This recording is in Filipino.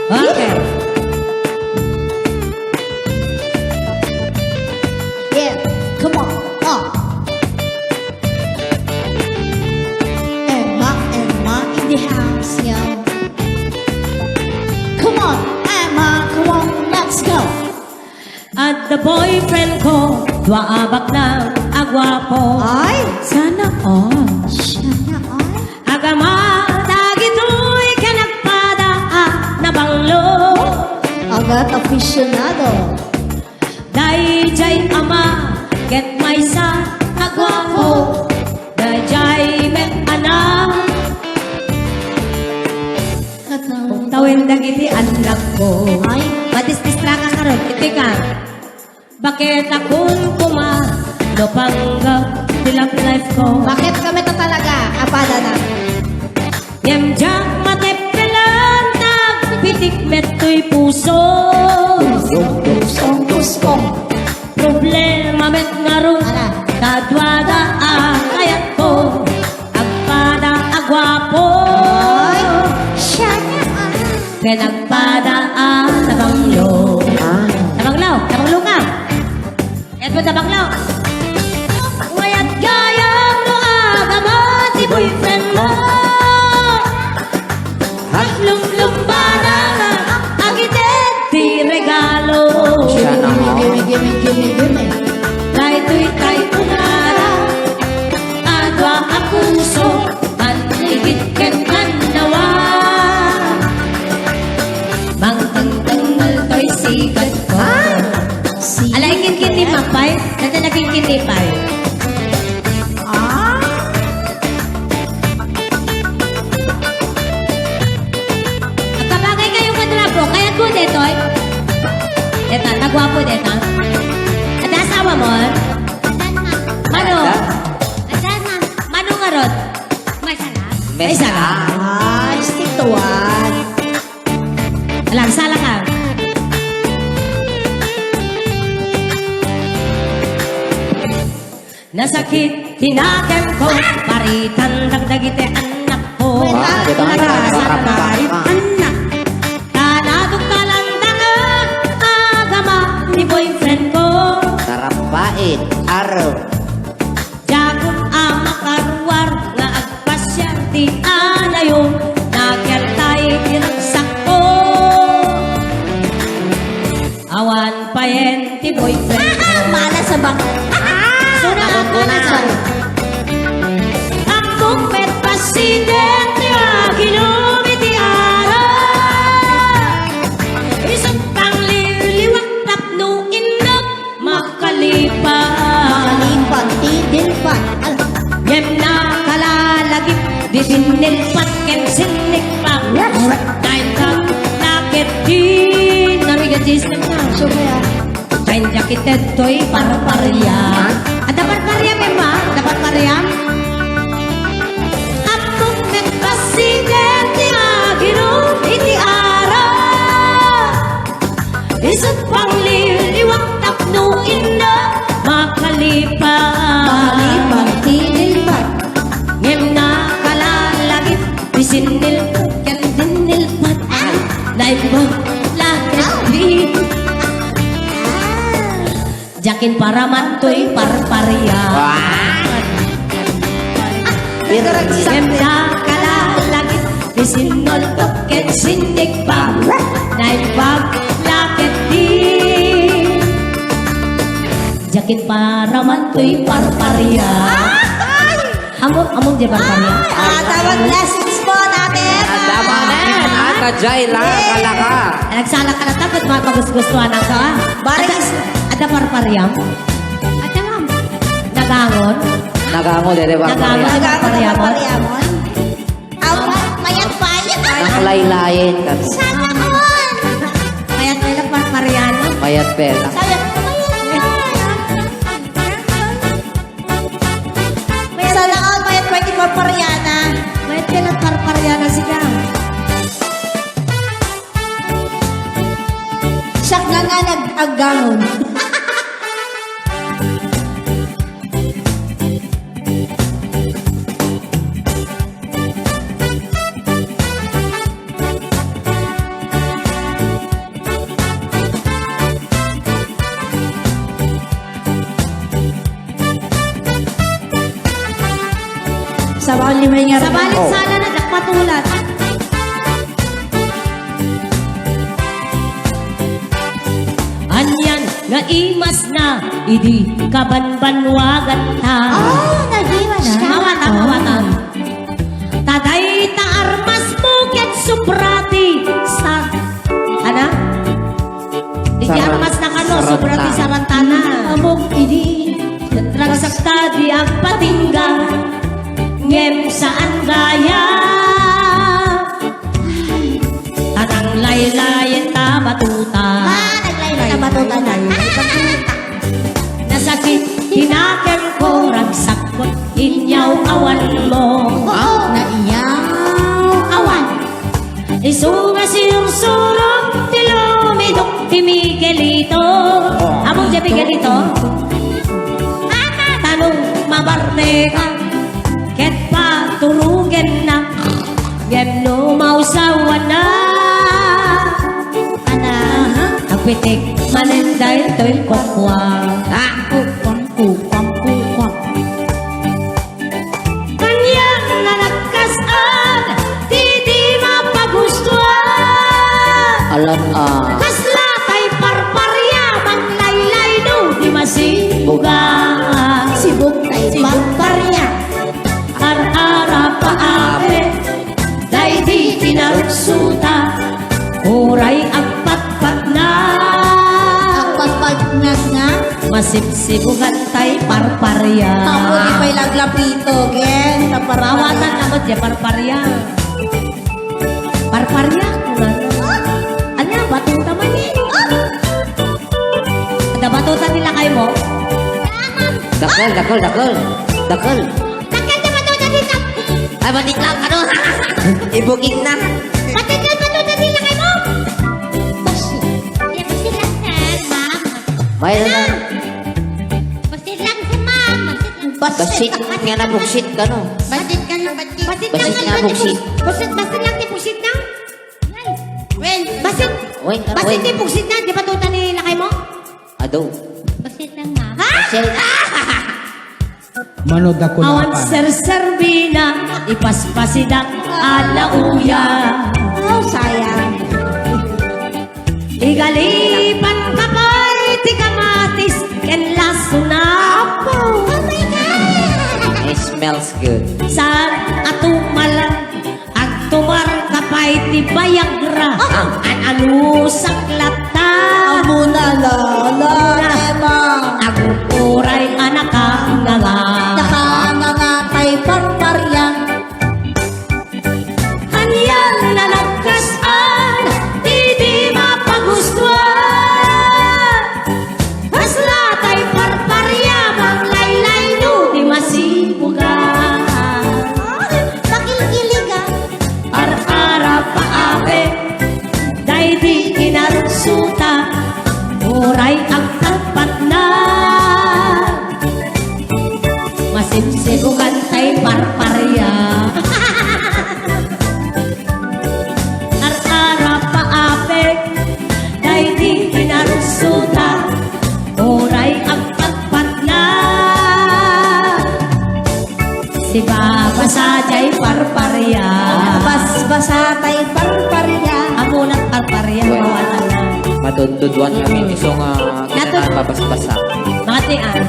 Okay. Yeah, come on. Emma in the house, yeah. Come on, Emma, come on, let's go. At the boyfriend ko, duwaabak ng agwapo. Ay, Sana all. siya na ay. Agama, dagito'y kanagpadaan na banglo. Agad aficionado. Dayjay ama, get my son, agwapo. Dayjay met anak. Kung tawin dagiti anak ko. Ay, Madisdistra ka karon, iti ka. Bakit akong no panggap silang life ko? bakit kami to talaga? Apada na. Yamjak matepelan, nagpitik meto'y puso. Gusto. Problema met nga ron, Ala. kadwada kayat ko. Agpada agwapo. Ay, siya na ay. Pinagpada tabanglo. Tabanglaw ka. Yan po tabanglaw. Ngayat gayang no agama si boyfriend mo. Lumlumbara agitet di regalo. Gimme. Tay unara adwa akuso anigit ken kanawa. Mangtang-tangal to'y sikat ko. Alay kin-kin ni Mapay, nata naging-kin ni Pay. At kabagay kayong kadrapo, kaya ko detoy. Deta, nagwapo deta. At asawa mo? Mano? Mano nga rod? May sarap? May sarap. Ay, situan. Alam, sala ka. Nasakit, hinagan ko, paritan dagdagite anak ko. Nagkasakarit anak. Kanadong kalandangan, agama ni boyfriend ko. Sarap bait, araw. Jagong amakaruar, nga agpasyante anayon, nagyaltay tinagsak ko. Awan payen ti boyfriend ko. Mala sa bak. Suna ako na sa akong met pasidente kilomiti araw. Isang pangliliwat tapno inog makalipan. Malipat, tidilpat. Yem na kalalagip di sinilpat ken sinikpak. Dahil kang nakit di narigadis na ka. Sumaya. Kain jakited to'y parparya. Ada parparya memang? Ada parparya? Akong met pasidente agino iti araw. Isang pangliliwat tapno ina makalipan. Malipat, tidilpat. Ngem na kalalagip bisinilpat ken dinilpat. Naibang lakit di Jakin para mantoy parparya. Ganda kalalagit Disinol toket sindik pa Naibag lakit di Jakin para mantoy parparya. Among di parparya. Tawag blessings po natin. Tama na. Kajay lang, kalaka. Nagsala ka na tapos mapagusgustuhan ang ka. Baris. Ada parparyam. Ada ma'am. Nagangon. Nagango, dede ba? Nagango. Pariamon. Ang mayat payat. Naklaylayin. Sana all. Mayat nila parparyano. Mayat pela. Sayang. Sana all mayat pwede parparyana. Mayat nila parparyano siya. Siya nga nag-aganon. Sa bawang lima nga Sa balit sala na dakpatulat. Anyan nga imas na idi kabanbanwagan ta. Oh, nagiwa na. Mawatan, mawatan. Taday ta armas bukit suprati sa ana? Iti armas na kano suprati sarantana. Amok idi. Ragsakta di ang patinggang ngem saan gaya. Tanang laylayan ta batuta. Naglaylay na batuta na. Nasakit hinakem ko ragsakot inyaw awan mo. Na iyaw awan. Isunga sinursurong tilumidok ti Miguelito. Among si Miguelito? Tanong mabarte ka ket paturugen na ngem no mausawan na. Ana, ang pitik manenday to'y kokwa. Kanyang nalagkasan, di mapagustuhan. Alam Kasla kay parparya, manglaylay no, di masibugan. Sibuk tayo pamparya. Ar-ara paate, day di pinarsuta, uray ang patpat na. Ang pagpagnas nga. Masipsibugan tay parparya. Ako di pa'y laglapito, gen. Parawatan naman di parparya. Parparya, ano, batuta man yun. Ada batuta nila kayo mo? dakol. Nakal na batuta nila. Ay, batik lang, ano? Ibukig na. Batit na batuta nila kayo mo? Basit lang yan, ma'am. Mayroon na. Basit lang si ma'am. Basit nga na buksit ka, no? Basit ka na, basit. Basit Basit nga buksit. Basit lang di buksit na. Well, basit. Uy, Basit di buksit na. Di batuta nila kayo mo? Ado. Basit lang, ma'am. Ha? Basit. Manood ako na Awan pa. ser-servina, ipaspasidak alauya. Oh, sayang. Igalipan kapay, ti kamatis, ken lasuna. Oh my God! It smells good. Saan atumalan, at tumar kapay, ti bayagra. An anusak lata. Muna la, Emma. Agupuray anak ang nga. Nakangangatay pamparya. Kanyan na nagkasan, di mapagustuhan. Hasla tay parparya, manglaylay no, di masibugan. Pakikiligan. Ar-ara paape, day di kinarsuta, oray ang tapat na. Masipsibugan tay parparya. Ar-ara paape, day di kinarsuta, oray ang tapat na. Si Baba Sajay parparya. Bas-basa tayo pamparya. Amunat parparya, mawala na. Madududwan kami ni so nga kita Natud- na babas-basa. Mga tian,